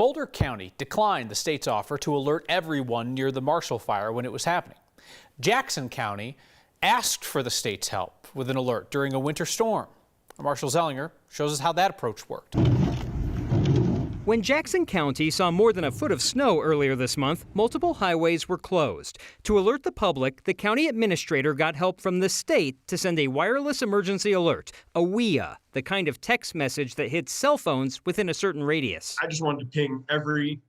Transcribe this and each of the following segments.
Boulder County declined the state's offer to alert everyone near the Marshall Fire when it was happening. Jackson County asked for the state's help with an alert during a winter storm. Marshall Zellinger shows us how that approach worked. When Jackson County saw more than a foot of snow earlier this month, multiple highways were closed. To alert the public, the county administrator got help from the state to send a wireless emergency alert, a WIA, the kind of text message that hits cell phones within a certain radius. I just wanted to ping every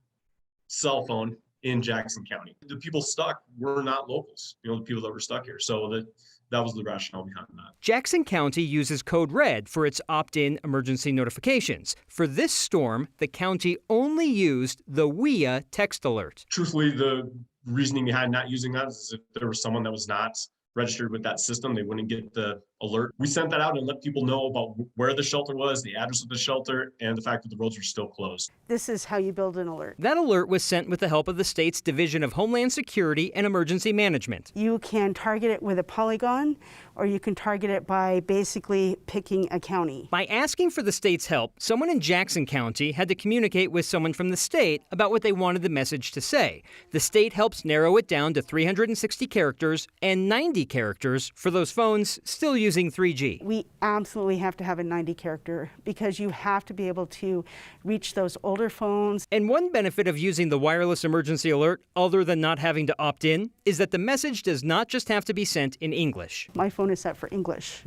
cell phone in Jackson County. The people stuck were not locals, the people that were stuck here. So that was the rationale behind that. Jackson County uses code red for its opt-in emergency notifications. For this storm, the county only used the WIA text alert. Truthfully, the reasoning behind not using that is if there was someone that was not registered with that system, they wouldn't get the alert. We sent that out and let people know about where the shelter was, the address of the shelter, and the fact that the roads were still closed. This is how you build an alert. That alert was sent with the help of the state's Division of Homeland Security and Emergency Management. You can target it with a polygon, or you can target it by basically picking a county. By asking for the state's help, someone in Jackson County had to communicate with someone from the state about what they wanted the message to say. The state helps narrow it down to 360 characters and 90 characters for those phones still using 3G. We absolutely have to have a 90 character because you have to be able to reach those older phones. And one benefit of using the wireless emergency alert, other than not having to opt in, is that the message does not just have to be sent in English. My phone is set for English.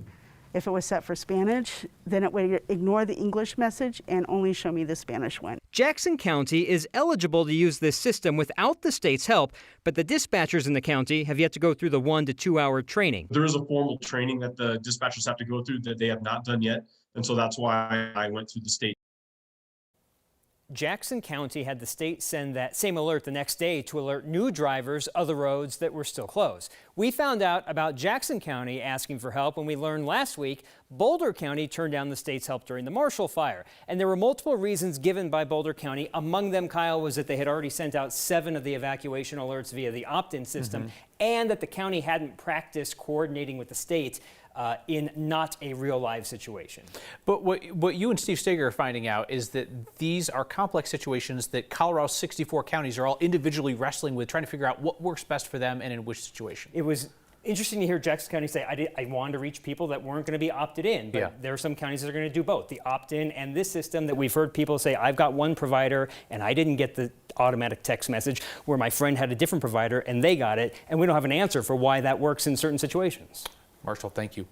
If it was set for Spanish, then it would ignore the English message and only show me the Spanish one. Jackson County is eligible to use this system without the state's help, but the dispatchers in the county have yet to go through the 1 to 2 hour training. There is a formal training that the dispatchers have to go through that they have not done yet, and so that's why I went through the state. Jackson County had the state send that same alert the next day to alert new drivers of the roads that were still closed. We found out about Jackson County asking for help when we learned last week Boulder County turned down the state's help during the Marshall Fire. And there were multiple reasons given by Boulder County. Among them, Kyle, was that they had already sent out 7 of the evacuation alerts via the opt-in system, and that the county hadn't practiced coordinating with the state in not a real live situation. But what you and Steve Steger are finding out is that these are complex situations that Colorado's 64 counties are all individually wrestling with, trying to figure out what works best for them and in which situation. It was interesting to hear Jackson County say, I wanted to reach people that weren't going to be opted in, but there are some counties that are going to do both, the opt-in and this system that we've heard people say, I've got one provider and I didn't get the automatic text message, where my friend had a different provider and they got it, and we don't have an answer for why that works in certain situations. Marshall, thank you.